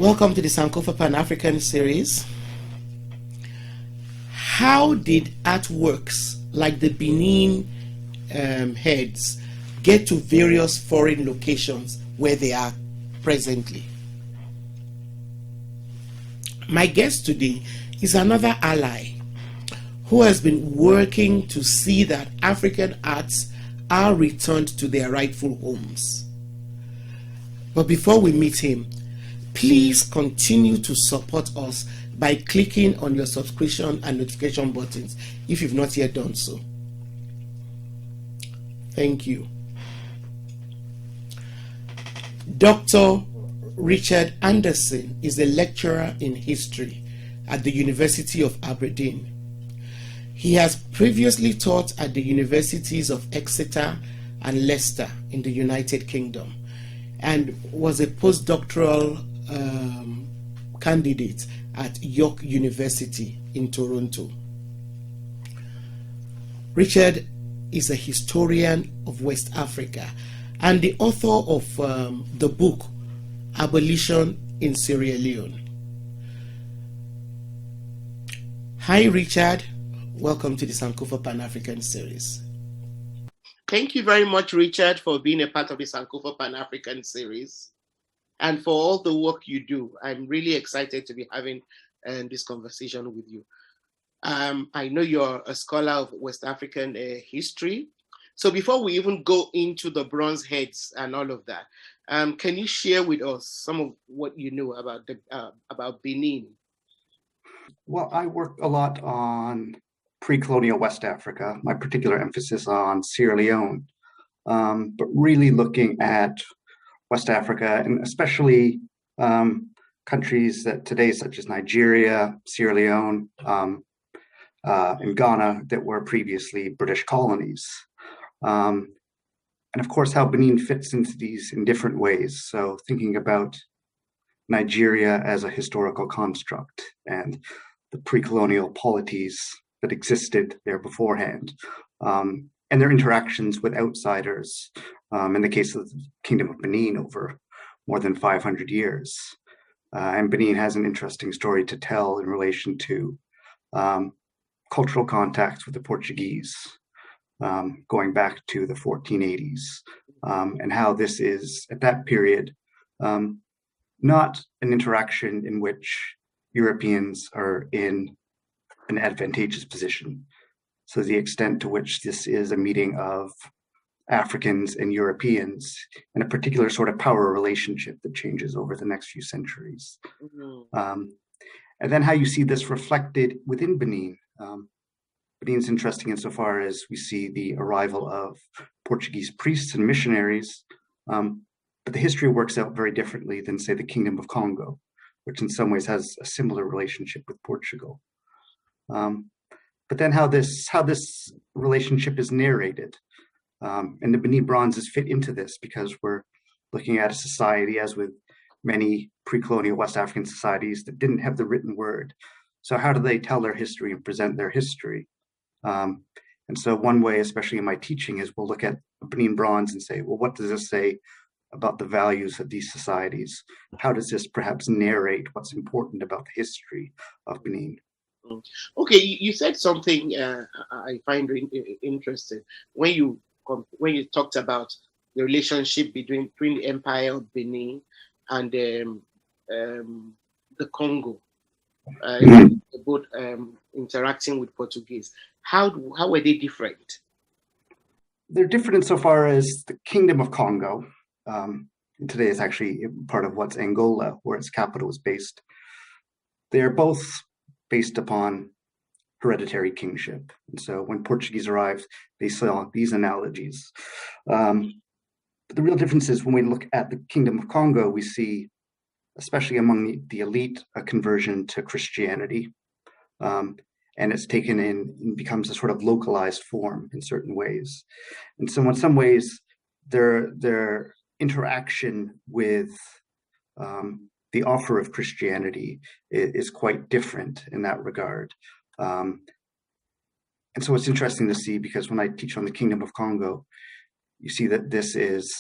Welcome to the Sankofa Pan-African series. How did artworks like the Benin heads get to various foreign locations where they are presently? My guest today is another ally who has been working to see that African arts are returned to their rightful homes. But before we meet him, please continue to support us by clicking on your subscription and notification buttons if you've not yet done so. Thank you. Dr. Richard Anderson is a lecturer in history at the University of Aberdeen. He has previously taught at the universities of Exeter and Leicester in the United Kingdom and was a postdoctoral candidate at York University in Toronto. Richard is a historian of West Africa and the author of the book Abolition in Sierra Leone. Hi Richard, welcome to the Sankofa Pan-African series. Thank you very much, Richard, for being a part of the Sankofa Pan-African series and for all the work you do. I'm really excited to be having this conversation with you. I know you're a scholar of West African history. So before we even go into the bronze heads and all of that, can you share with us some of what you know about Benin? Well, I work a lot on pre-colonial West Africa, my particular emphasis on Sierra Leone, but really looking at West Africa and especially countries that today, such as Nigeria, Sierra Leone, and Ghana, that were previously British colonies. And of course, how Benin fits into these in different ways. So thinking about Nigeria as a historical construct and the pre-colonial polities that existed there beforehand, and their interactions with outsiders, in the case of the Kingdom of Benin over more than 500 years. And Benin has an interesting story to tell in relation to cultural contacts with the Portuguese, going back to the 1480s, and how this is, at that period, not an interaction in which Europeans are in an advantageous position. So the extent to which this is a meeting of Africans and Europeans in a particular sort of power relationship that changes over the next few centuries. Mm-hmm. And then how you see this reflected within Benin. Benin's interesting insofar as we see the arrival of Portuguese priests and missionaries, but the history works out very differently than, say, the Kingdom of Congo, which in some ways has a similar relationship with Portugal. But then how this relationship is narrated, and the Benin Bronzes fit into this because we're looking at a society, as with many pre-colonial West African societies, that didn't have the written word. So how do they tell their history and present their history? And so one way, especially in my teaching, is we'll look at a Benin Bronze and say, well, what does this say about the values of these societies? How does this perhaps narrate what's important about the history of Benin? Okay, you said something I find interesting when you talked about the relationship between the Empire of Benin and the Congo, both interacting with Portuguese. How were they different? They're different insofar as the Kingdom of Congo, today is actually part of what's Angola, where its capital is based. They are both based upon hereditary kingship. And so when Portuguese arrived, they saw these analogies. But the real difference is when we look at the Kingdom of Congo, we see, especially among the elite, a conversion to Christianity. And it's taken in and becomes a sort of localized form in certain ways. And so in some ways, their interaction with the offer of Christianity is quite different in that regard. And so it's interesting to see, because when I teach on the Kingdom of Congo, you see that this is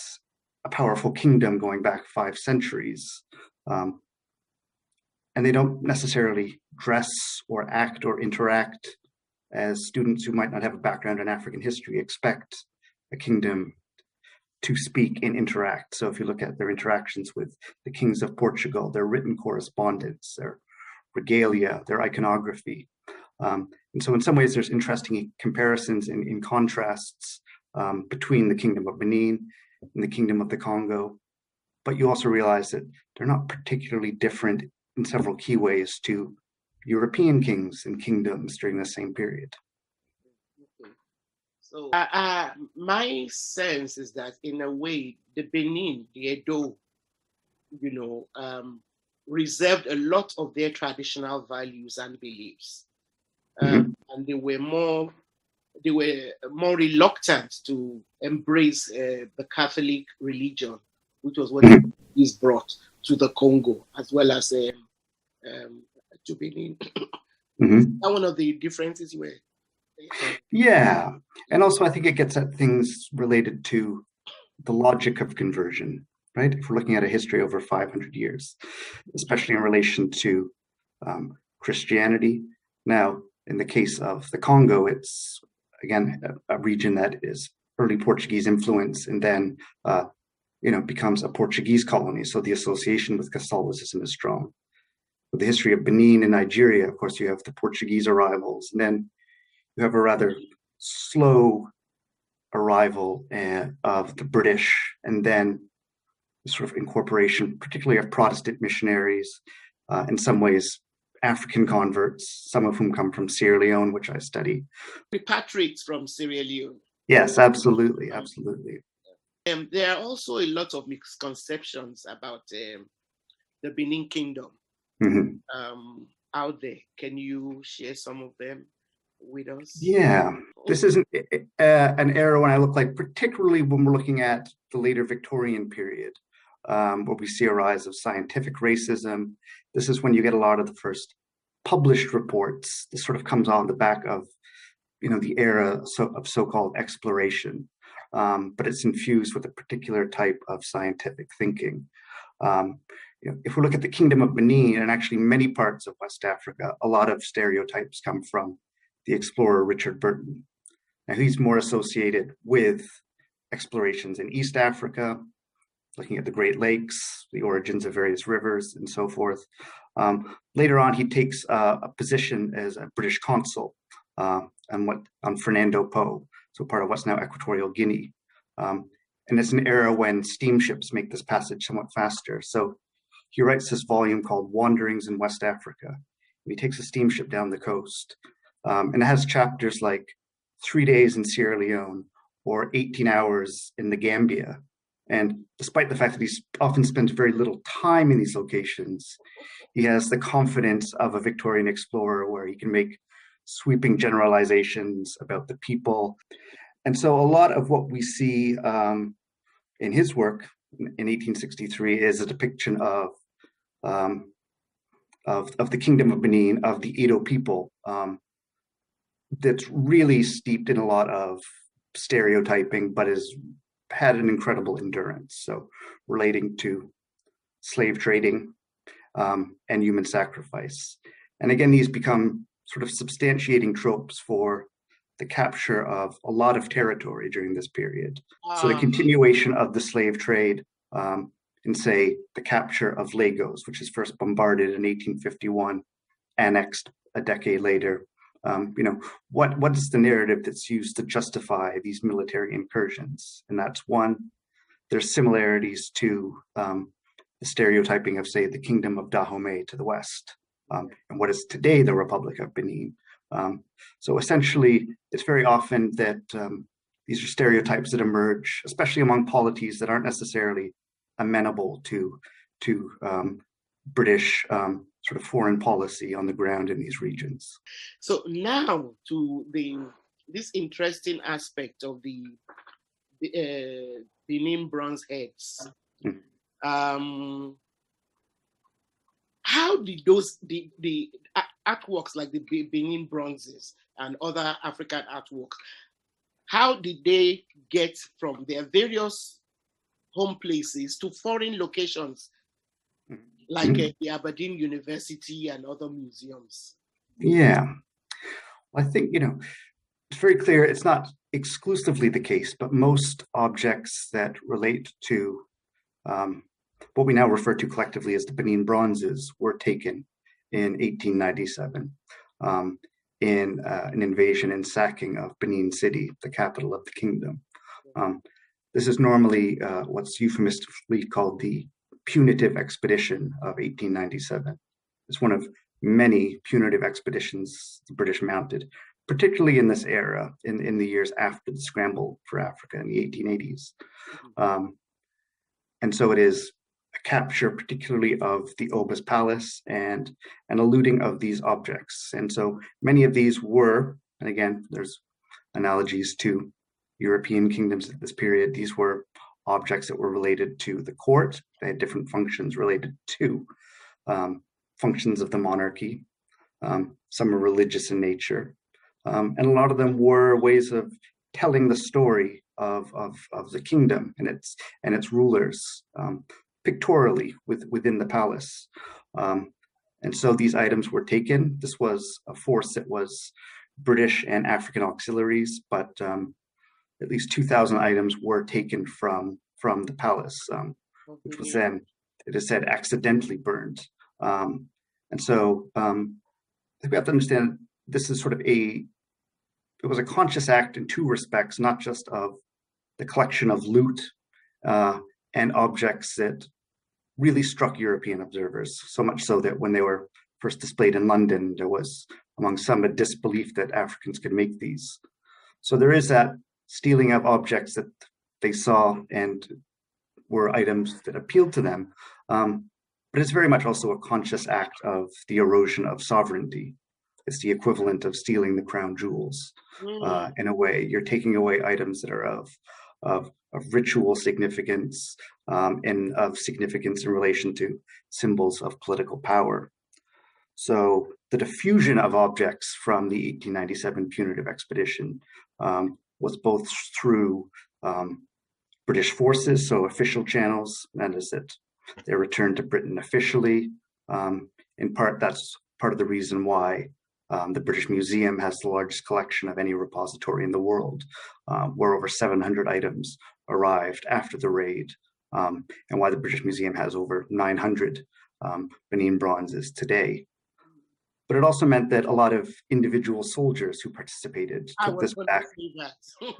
a powerful kingdom going back 5 centuries, and they don't necessarily dress or act or interact as students who might not have a background in African history expect a kingdom to speak and interact. So if you look at their interactions with the kings of Portugal, their written correspondence, their regalia, their iconography. And so in some ways, there's interesting comparisons and in contrasts between the Kingdom of Benin and the Kingdom of the Congo. But you also realize that they're not particularly different in several key ways to European kings and kingdoms during the same period. Okay. So my sense is that in a way, the Benin, the Edo, reserved a lot of their traditional values and beliefs. And they were more reluctant to embrace the Catholic religion, which was what is brought to the Congo as well as to Benin. Is that one of the differences you were? Yeah, and also I think it gets at things related to the logic of conversion, right? If we're looking at a history over 500 years, especially in relation to Christianity. Now, in the case of the Congo, it's again a region that is early Portuguese influence, and then becomes a Portuguese colony. So the association with Catholicism is strong. With the history of Benin and Nigeria, of course, you have the Portuguese arrivals, and then you have a rather slow arrival of the British, and then sort of incorporation, particularly of Protestant missionaries, in some ways African converts, some of whom come from Sierra Leone, which I study. Repatriates from Sierra Leone. Yes, absolutely, absolutely. There are also a lot of misconceptions about the Benin Kingdom out there. Can you share some of them with us? Yeah, this is an era when I look like, particularly when we're looking at the later Victorian period, where we see a rise of scientific racism. This is when you get a lot of the first published reports. This sort of comes on the back of, the era of so-called exploration, but it's infused with a particular type of scientific thinking. If we look at the Kingdom of Benin and actually many parts of West Africa, a lot of stereotypes come from the explorer Richard Burton. Now he's more associated with explorations in East Africa, looking at the Great Lakes, the origins of various rivers, and so forth. Later on, he takes a position as a British consul on Fernando Po, so part of what's now Equatorial Guinea. And it's an era when steamships make this passage somewhat faster. So he writes this volume called Wanderings in West Africa. He takes a steamship down the coast, and it has chapters like 3 days in Sierra Leone or 18 hours in the Gambia. And despite the fact that he's often spent very little time in these locations, he has the confidence of a Victorian explorer where he can make sweeping generalizations about the people. And so a lot of what we see in his work in 1863 is a depiction of the Kingdom of Benin, of the Edo people, that's really steeped in a lot of stereotyping, but has had an incredible endurance. So relating to slave trading and human sacrifice. And again, these become sort of substantiating tropes for the capture of a lot of territory during this period. So the continuation of the slave trade in, say, the capture of Lagos, which is first bombarded in 1851, annexed a decade later. What is the narrative that's used to justify these military incursions? And that's one. There's similarities to the stereotyping of, say, the Kingdom of Dahomey to the west, and what is today the Republic of Benin. So essentially, it's very often that these are stereotypes that emerge, especially among polities that aren't necessarily amenable to British sort of foreign policy on the ground in these regions. So now to this interesting aspect of the Benin bronze heads. How did the artworks like the Benin bronzes and other African artworks, how did they get from their various home places to foreign locations like the Aberdeen University and other museums. Yeah. I think, it's very clear it's not exclusively the case, but most objects that relate to what we now refer to collectively as the Benin Bronzes were taken in 1897 in an invasion and sacking of Benin City, the capital of the kingdom. This is normally what's euphemistically called the punitive expedition of 1897. It's one of many punitive expeditions the British mounted, particularly in this era, in the years after the scramble for Africa in the 1880s. And so it is a capture particularly of the Obas Palace and a looting of these objects. And so many of these were, and again, there's analogies to European kingdoms at this period, these were objects that were related to the court. They had different functions related to functions of the monarchy. Some are religious in nature. And a lot of them were ways of telling the story of the kingdom and its rulers pictorially within the palace. And so these items were taken. This was a force that was British and African auxiliaries, but at least 2,000 items were taken from the palace, which was then, it is said, accidentally burned. And so I think we have to understand this is sort of it was a conscious act in two respects, not just of the collection of loot and objects that really struck European observers, so much so that when they were first displayed in London, there was among some a disbelief that Africans could make these. So there is that stealing of objects that they saw and were items that appealed to them. But it's very much also a conscious act of the erosion of sovereignty. It's the equivalent of stealing the crown jewels. In a way, you're taking away items that are of ritual significance and of significance in relation to symbols of political power. So the diffusion of objects from the 1897 punitive expedition was both through British forces, so official channels, that is that they returned to Britain officially. In part, that's part of the reason why the British Museum has the largest collection of any repository in the world, where over 700 items arrived after the raid, and why the British Museum has over 900 Benin Bronzes today. But it also meant that a lot of individual soldiers who participated took this back.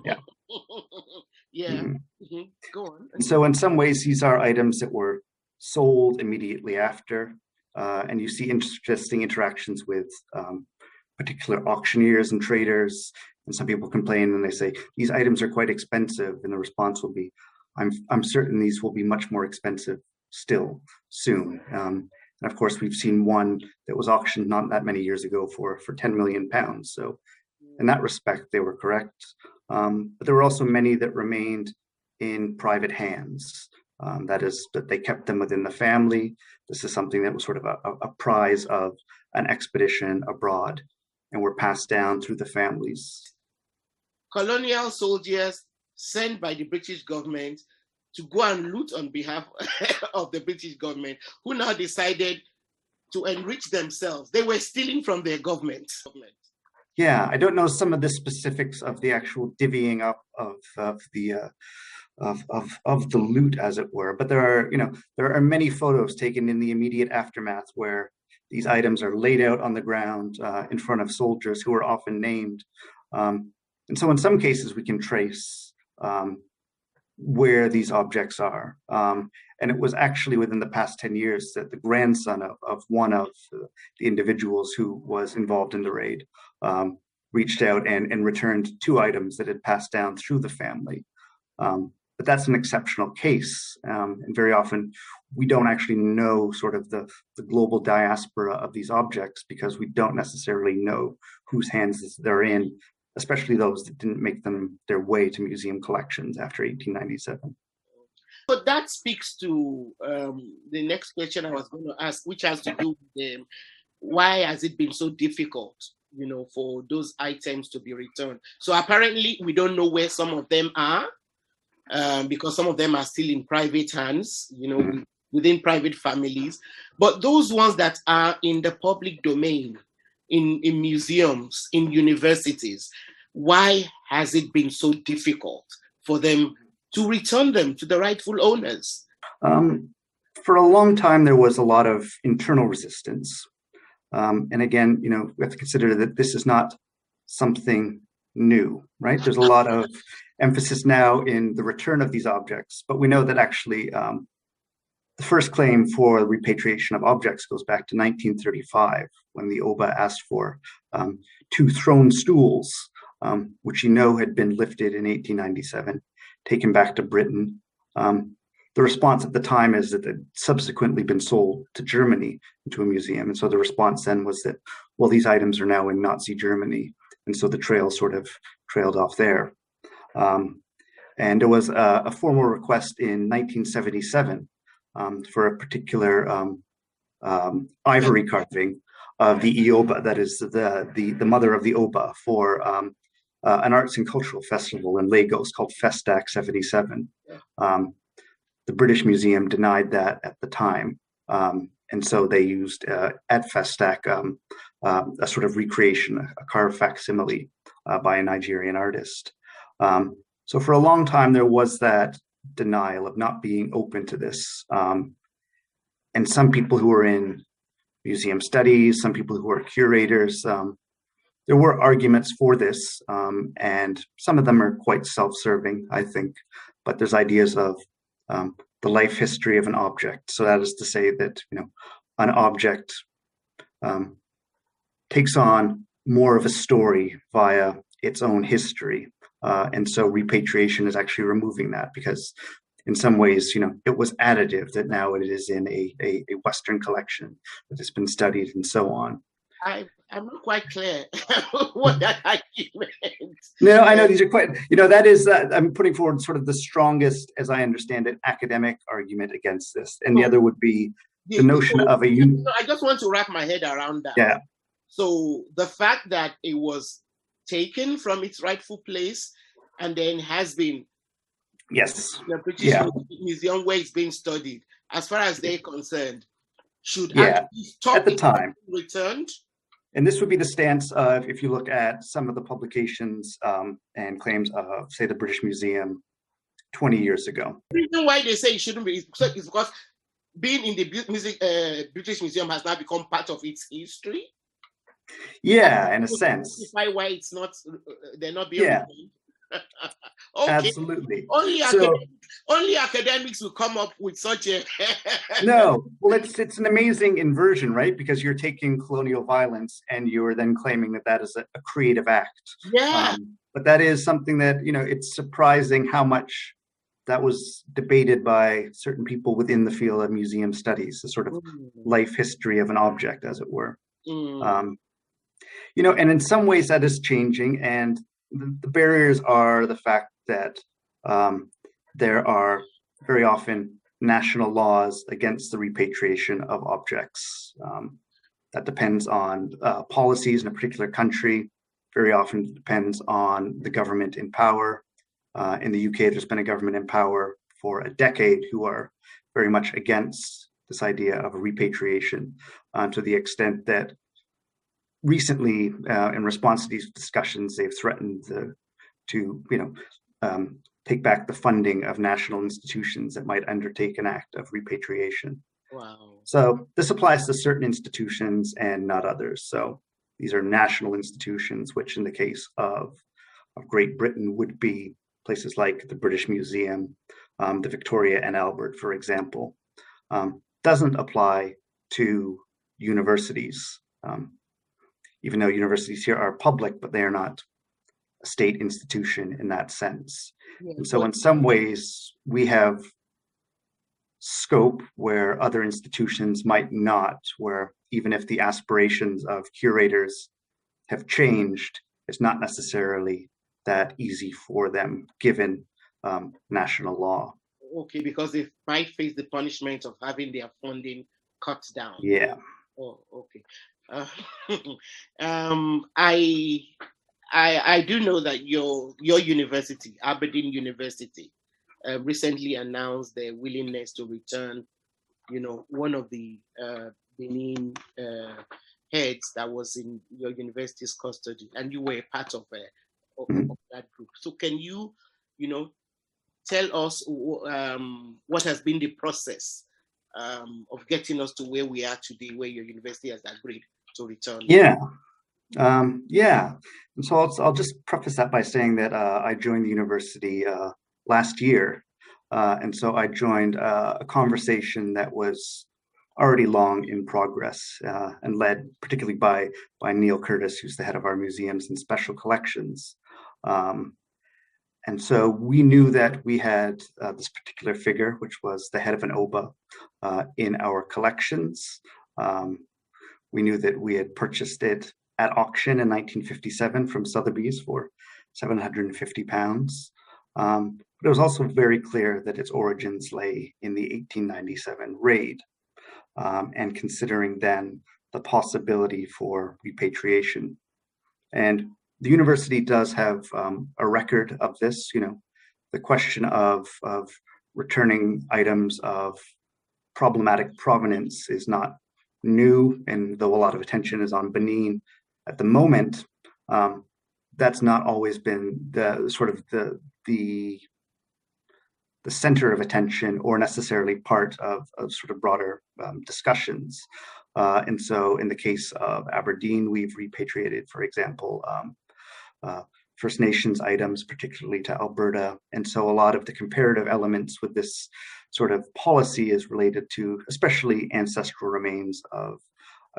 Yeah. Yeah. Mm-hmm. Go on. And so in some ways, these are items that were sold immediately after, and you see interesting interactions with particular auctioneers and traders. And some people complain and they say, these items are quite expensive. And the response will be, I'm certain these will be much more expensive still soon. And of course, we've seen one that was auctioned not that many years ago for 10 million pounds. So in that respect, they were correct. But there were also many that remained in private hands. That is, that they kept them within the family. This is something that was sort of a prize of an expedition abroad and were passed down through the families. Colonial soldiers sent by the British government to go and loot on behalf of the British government, who now decided to enrich themselves. They were stealing from their government. Yeah, I don't know some of the specifics of the actual divvying up of the loot, as it were, but there are many photos taken in the immediate aftermath where these items are laid out on the ground in front of soldiers who are often named. And so in some cases, we can trace where these objects are. And it was actually within the past 10 years that the grandson of one of the individuals who was involved in the raid reached out and returned 2 items that had passed down through the family. But that's an exceptional case. And very often we don't actually know sort of the global diaspora of these objects because we don't necessarily know whose hands they're in, especially those that didn't make them their way to museum collections after 1897. But that speaks to the next question I was going to ask, which has to do with why has it been so difficult, for those items to be returned? So apparently we don't know where some of them are because some of them are still in private hands. within private families, but those ones that are in the public domain, in museums, in universities, why has it been so difficult for them to return them to the rightful owners? For a long time, there was a lot of internal resistance. And again, we have to consider that this is not something new, right? There's a lot of emphasis now in the return of these objects, but we know that actually the first claim for repatriation of objects goes back to 1935, when the Oba asked for 2 throne stools, which had been lifted in 1897, taken back to Britain. The response at the time is that it had subsequently been sold to Germany into a museum. And so the response then was that, well, these items are now in Nazi Germany. And so the trail sort of trailed off there. And there was a formal request in 1977 for a particular ivory carving of the Ioba, that is the mother of the Oba, for an arts and cultural festival in Lagos called Festac 77. The British Museum denied that at the time. And so they used at Festac a sort of recreation, a carved facsimile by a Nigerian artist. So for a long time, there was that denial of not being open to this. And some people who were in museum studies, some people who were curators, there were arguments for this, and some of them are quite self-serving, I think. But there's ideas of the life history of an object. So that is to say that an object takes on more of a story via its own history, and so repatriation is actually removing that, because in some ways, it was additive that now it is in a Western collection that has been studied and so on. I'm not quite clear what that argument. No, I know these are quite, that is, I'm putting forward sort of the strongest, as I understand it, academic argument against this. And the other would be the notion of a... I just want to wrap my head around that. Yeah. So the fact that it was taken from its rightful place and then has been the British Museum where it's being studied, as far as they're concerned, should actually stop at the time returned. And this would be the stance of, if you look at some of the publications and claims of, say, the British Museum 20 years ago. The reason why they say it shouldn't be is because being in the British Museum has now become part of its history. Yeah, in a sense. Why it's not, they're not being retained. Okay. Absolutely. Only academics will come up with such a... No, well, it's an amazing inversion, right? Because you're taking colonial violence and you're then claiming that is a creative act. Yeah. But that is something that, it's surprising how much that was debated by certain people within the field of museum studies, the sort of life history of an object, as it were. And in some ways that is changing, and the barriers are the fact that there are very often national laws against the repatriation of objects. That depends on policies in a particular country. Very often depends on the government in power. In the UK, there's been a government in power for a decade who are very much against this idea of a repatriation, to the extent that recently, in response to these discussions, they've threatened to take back the funding of national institutions that might undertake an act of repatriation. Wow. So this applies to certain institutions and not others. So these are national institutions, which in the case of Great Britain would be places like the British Museum, the Victoria and Albert, for example. Doesn't apply to universities, even though universities here are public, but they are not a state institution in that sense. Yeah, and so in some ways, we have scope where other institutions might not, where even if the aspirations of curators have changed, it's not necessarily that easy for them, given national law. Okay, because they might face the punishment of having their funding cut down. Yeah. Oh, okay. I do know that your university, Aberdeen University, recently announced their willingness to return one of the Benin heads that was in your university's custody, and you were a part of that group. So can you, tell us what has been the process of getting us to where we are today, where your university has agreed to return? Yeah. And so I'll just preface that by saying that I joined the university last year. And so I joined a conversation that was already long in progress and led particularly by Neil Curtis, who's the head of our museums and special collections. And so we knew that we had this particular figure, which was the head of an OBA in our collections. We knew that we had purchased it at auction in 1957 from Sotheby's for £750. But it was also very clear that its origins lay in the 1897 raid, and considering then the possibility for repatriation. And the university does have a record of this. The question of returning items of problematic provenance is not new, and though a lot of attention is on Benin at the moment, that's not always been the center of attention or necessarily part of sort of broader discussions. And so in the case of Aberdeen, we've repatriated, for example, First Nations items, particularly to Alberta. And so a lot of the comparative elements with this sort of policy is related to especially ancestral remains of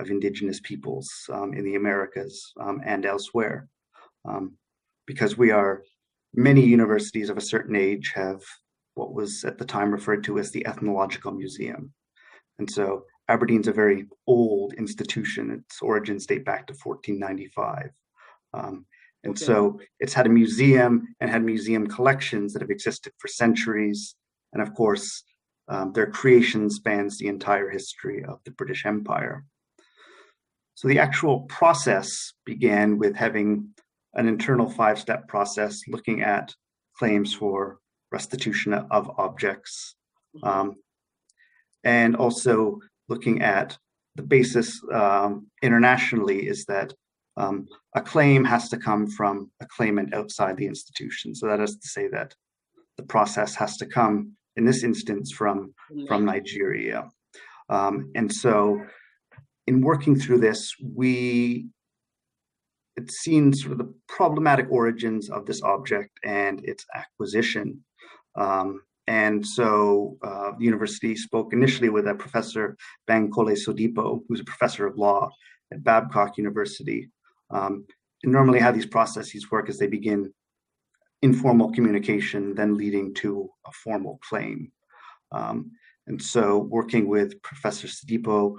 Indigenous peoples in the Americas and elsewhere. Because many universities of a certain age have what was at the time referred to as the Ethnological Museum. And so Aberdeen's a very old institution. Its origins date back to 1495. And so it's had a museum and had museum collections that have existed for centuries. And of course, their creation spans the entire history of the British Empire. So the actual process began with having an internal 5-step process looking at claims for restitution of objects, and also looking at the basis internationally is that a claim has to come from a claimant outside the institution. So that is to say that the process has to come, in this instance, from Nigeria. And so in working through this, we had seen sort of the problematic origins of this object and its acquisition. And so the university spoke initially with a professor, Bankole Sodipo, who's a professor of law at Babcock University. And normally how these processes work is they begin informal communication, then leading to a formal claim. And so working with Professor Sodipo,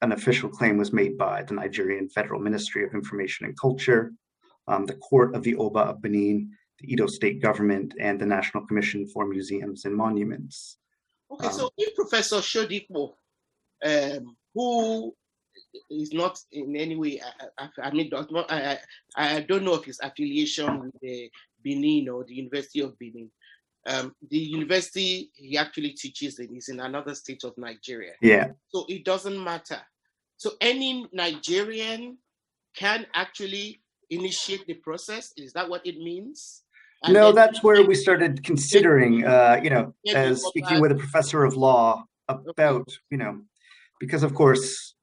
an official claim was made by the Nigerian Federal Ministry of Information and Culture, the Court of the Oba of Benin, the Edo State Government, and the National Commission for Museums and Monuments. Okay, so if Professor Sodipo, who is not in any way, I don't know of his affiliation with the Benin or the University of Benin. The university he actually teaches in is in another state of Nigeria. Yeah. So it doesn't matter. So any Nigerian can actually initiate the process. Is that what it means? And no, that's where we started considering, as speaking with a professor of law about, because of course,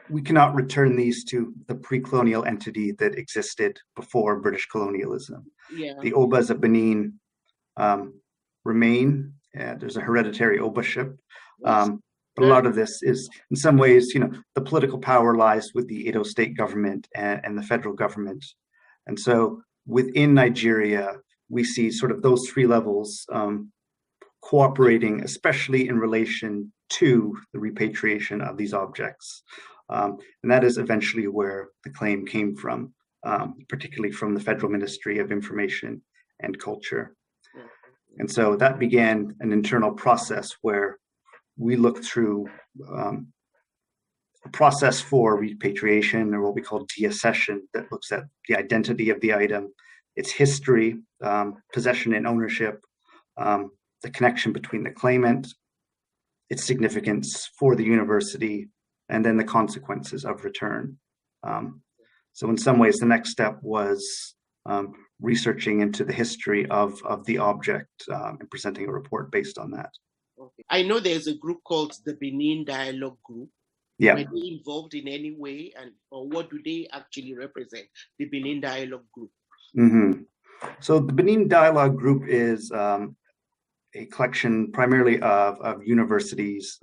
we cannot return these to the pre-colonial entity that existed before British colonialism. Yeah. The Obas of Benin remain. There's a hereditary Obaship. But a lot of this is, in some ways, the political power lies with the Edo State government and the federal government. And so within Nigeria, we see sort of those three levels cooperating, especially in relation to the repatriation of these objects. And that is eventually where the claim came from, particularly from the Federal Ministry of Information and Culture. And so that began an internal process where we looked through a process for repatriation, or what we call deaccession, that looks at the identity of the item, its history, possession and ownership, the connection between the claimant its significance for the university, and then the consequences of return. So in some ways, the next step was researching into the history of the object and presenting a report based on that. Okay. I know there's a group called the Benin Dialogue Group. Yeah. Were they involved in any way, or what do they actually represent, the Benin Dialogue Group? Mm-hmm. So the Benin Dialogue Group is a collection primarily of universities,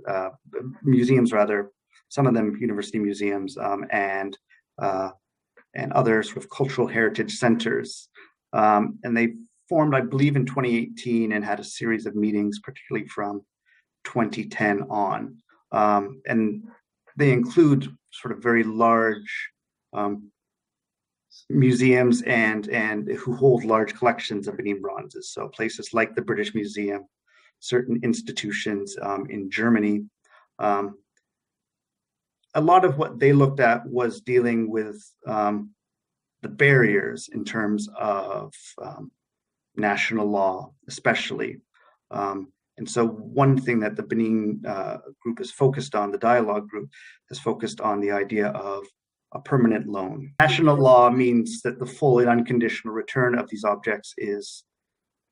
museums rather, some of them university museums, and other sort of cultural heritage centers. And they formed, I believe, in 2018 and had a series of meetings, particularly from 2010 on. And they include sort of very large museums and who hold large collections of Benin bronzes. So places like the British Museum, certain institutions in Germany. A lot of what they looked at was dealing with the barriers in terms of national law, especially. And so one thing that the Benin group is focused on, the dialogue group, is focused on the idea of a permanent loan. National law means that the full and unconditional return of these objects is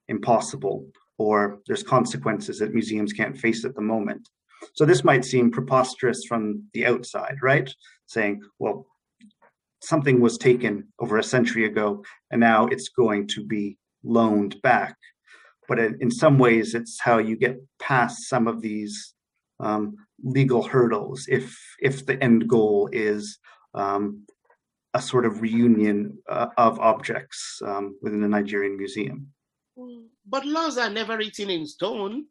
impossible, or there's consequences that museums can't face at the moment. So this might seem preposterous from the outside, right? Saying, well, something was taken over a century ago, and now it's going to be loaned back. But in some ways, it's how you get past some of these legal hurdles if the end goal is a sort of reunion of objects within the Nigerian museum. But laws are never written in stone.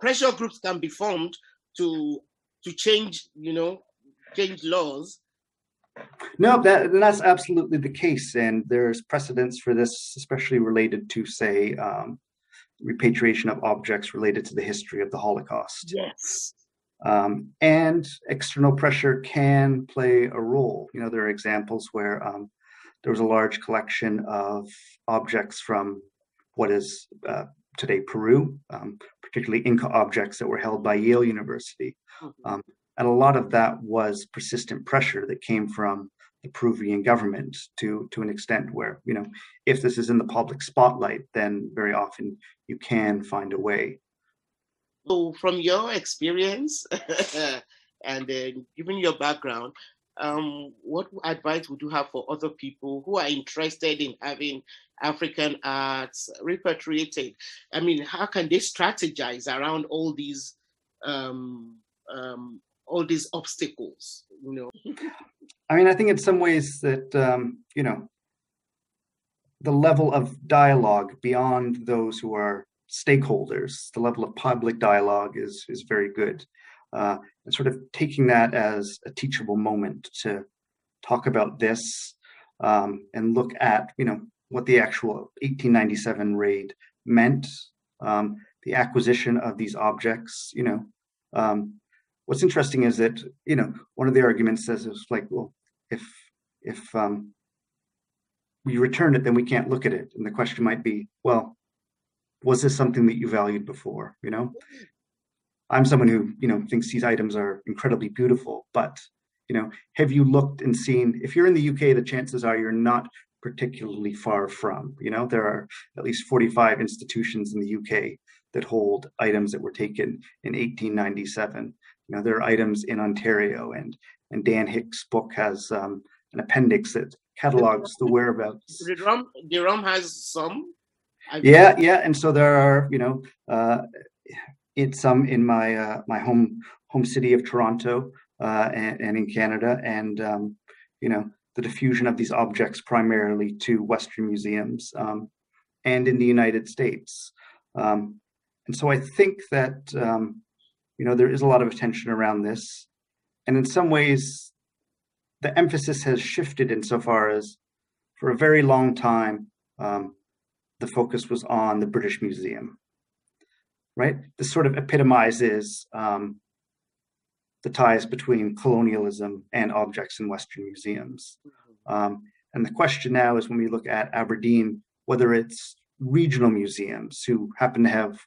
Pressure groups can be formed to change, change laws. No, that's absolutely the case, and there's precedents for this, especially related to, say, repatriation of objects related to the history of the Holocaust. Yes. And external pressure can play a role. There are examples where there was a large collection of objects from what is today Peru, particularly Inca objects that were held by Yale University. Mm-hmm. And a lot of that was persistent pressure that came from the Peruvian government to an extent where, if this is in the public spotlight, then very often you can find a way. So from your experience and given your background, what advice would you have for other people who are interested in having African arts repatriated? I mean, how can they strategize around all these obstacles? I mean, I think in some ways that the level of dialogue beyond those who are stakeholders, the level of public dialogue is very good. And sort of taking that as a teachable moment to talk about this and look at, what the actual 1897 raid meant, the acquisition of these objects. What's interesting is that, one of the arguments says it's like, well, if we return it, then we can't look at it. And the question might be, well, was this something that you valued before? I'm someone who, thinks these items are incredibly beautiful, but, have you looked and seen, if you're in the UK, the chances are you're not particularly far from, there are at least 45 institutions in the UK that hold items that were taken in 1897. There are items in Ontario, and Dan Hicks' book has an appendix that catalogs the whereabouts. The ROM has some. Yeah, and so there are, it's some in my my home city of Toronto and in Canada, and the diffusion of these objects primarily to Western museums and in the United States. And so I think that there is a lot of attention around this, and in some ways, the emphasis has shifted insofar as, for a very long time, the focus was on the British Museum, right? This sort of epitomizes the ties between colonialism and objects in Western museums. And the question now is, when we look at Aberdeen, whether it's regional museums who happen to have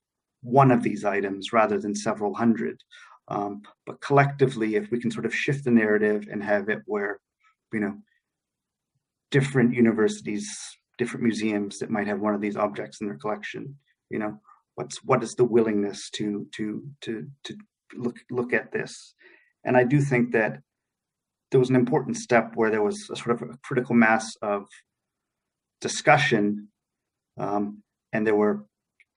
one of these items rather than several hundred. But collectively, if we can sort of shift the narrative and have it where, you know, different universities, different museums that might have one of these objects in their collection, you know, what is the willingness to look at this? And I do think that there was an important step where there was a sort of a critical mass of discussion, and there were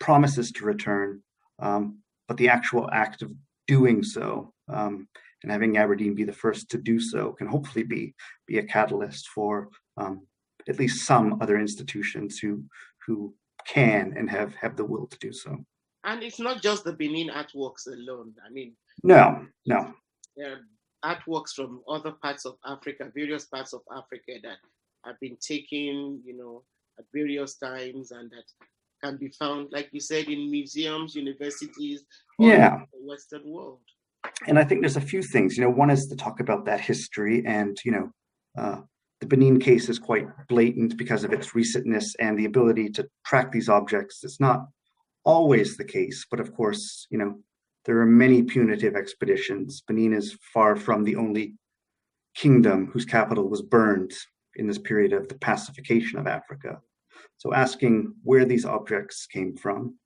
promises to return, but the actual act of doing so, and having Aberdeen be the first to do so, can hopefully be a catalyst for at least some other institutions who can and have the will to do so. And it's not just the Benin artworks alone. I mean, no. There are artworks from other parts of Africa, various parts of Africa that have been taken, you know, at various times, and that can be found, like you said, in museums, universities, all over the Western world. And I think there's a few things. You know, one is to talk about that history, and you know, the Benin case is quite blatant because of its recentness and the ability to track these objects. It's not always the case, but of course, you know, there are many punitive expeditions. Benin is far from the only kingdom whose capital was burned in this period of the pacification of Africa. So asking where these objects came from,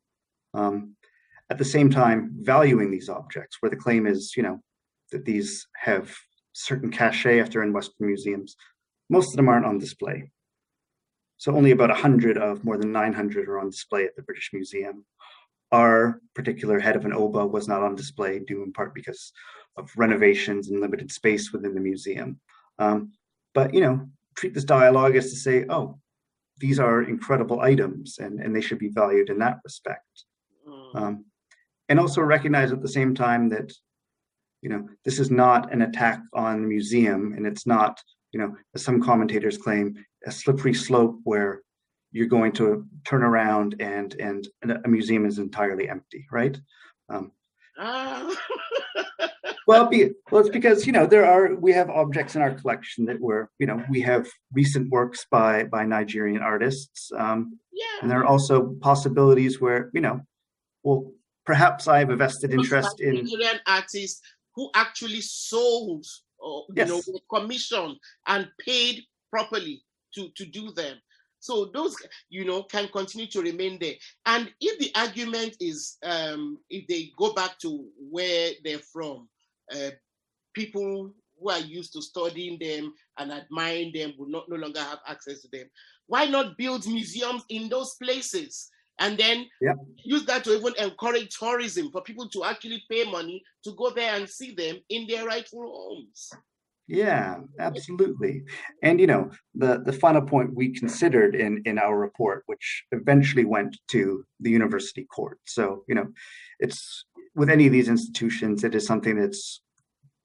at the same time valuing these objects, where the claim is, you know, that these have certain cachet if they're in Western museums. Most of them aren't on display. So only about 100 of more than 900 are on display at the British Museum. Our particular head of an oba was not on display, due in part because of renovations and limited space within the museum. But, you know, treat this dialogue as to say, oh, these are incredible items, and they should be valued in that respect. And also recognize at the same time that, you know, this is not an attack on the museum, and it's not, you know, as some commentators claim, a slippery slope where you're going to turn around and a museum is entirely empty, right? Well, it's because, you know, we have objects in our collection that were, you know, we have recent works by Nigerian artists, and there are also possibilities where, you know, well, perhaps I have a vested interest in Nigerian artists who actually sold or you know, commissioned and paid properly to do them. So those, you know, can continue to remain there. And if the argument is, if they go back to where they're from, people who are used to studying them and admiring them will no longer have access to them. Why not build museums in those places? And then use that to even encourage tourism for people to actually pay money to go there and see them in their rightful homes. Yeah, absolutely. And, you know, the final point we considered in our report, which eventually went to the university court. So, you know, it's with any of these institutions, it is something that's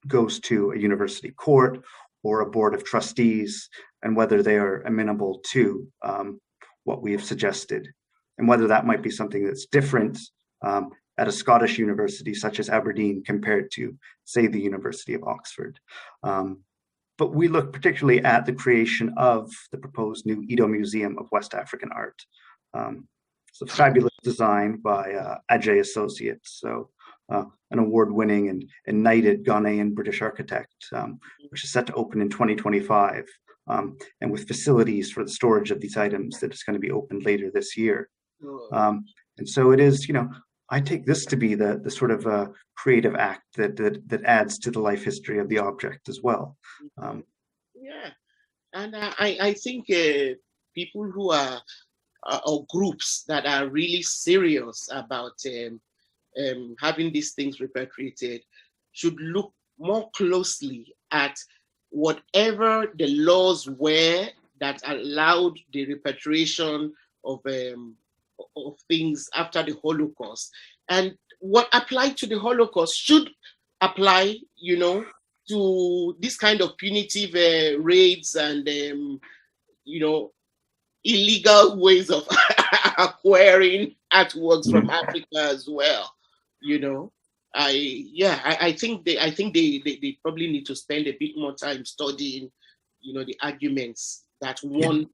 goes to a university court or a board of trustees, and whether they are amenable to what we have suggested, and whether that might be something that's different at a Scottish university such as Aberdeen compared to, say, the University of Oxford. But we look particularly at the creation of the proposed new Edo Museum of West African Art. It's a fabulous design by Ajay Associates, so an award-winning and knighted Ghanaian British architect, which is set to open in 2025, and with facilities for the storage of these items that is going to be opened later this year. And so it is, you know, I take this to be the sort of creative act that adds to the life history of the object as well. Yeah, and I think people who are or groups that are really serious about having these things repatriated should look more closely at whatever the laws were that allowed the repatriation of things after the Holocaust, and what applied to the Holocaust should apply, you know, to this kind of punitive raids and you know, illegal ways of acquiring artworks from Africa as well. You know, I think they probably need to spend a bit more time studying, you know, the arguments that won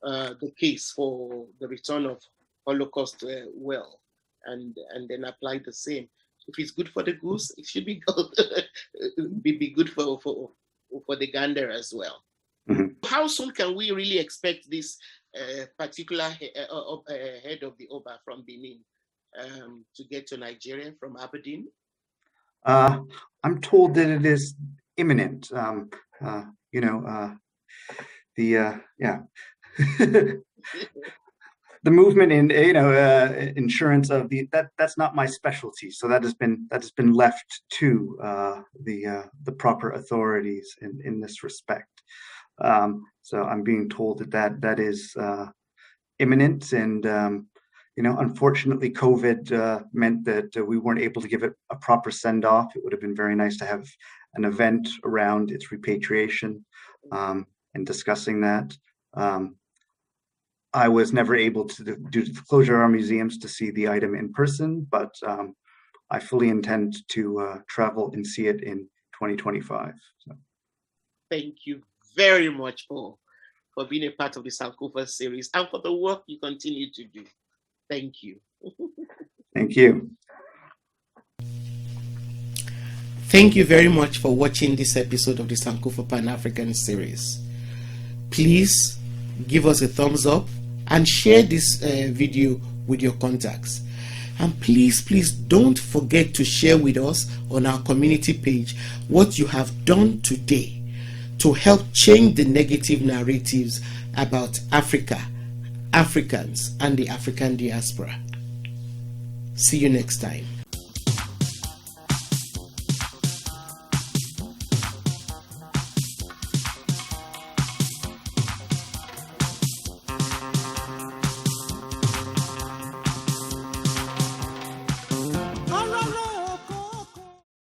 the case for the return of Holocaust well. and then apply the same. If it's good for the goose, it should be good, be good for the gander as well. Mhm. How soon can we really expect this particular head of the Oba from Benin to get to Nigeria from Aberdeen? I'm told that it is imminent. You know, yeah. The movement in insurance of that's not my specialty, so that has been left to the proper authorities in this respect. So I'm being told that is imminent, and unfortunately, COVID meant that we weren't able to give it a proper send off. It would have been very nice to have an event around its repatriation and discussing that. I was never able to, due to the closure of our museums, to see the item in person, but I fully intend to travel and see it in 2025. So. Thank you very much, Paul, for being a part of the Sankofa series and for the work you continue to do. Thank you. Thank you. Thank you very much for watching this episode of the Sankofa Pan-African series. Please give us a thumbs up and share this video with your contacts. And please don't forget to share with us on our community page what you have done today to help change the negative narratives about Africa, Africans, and the African diaspora. See you next time.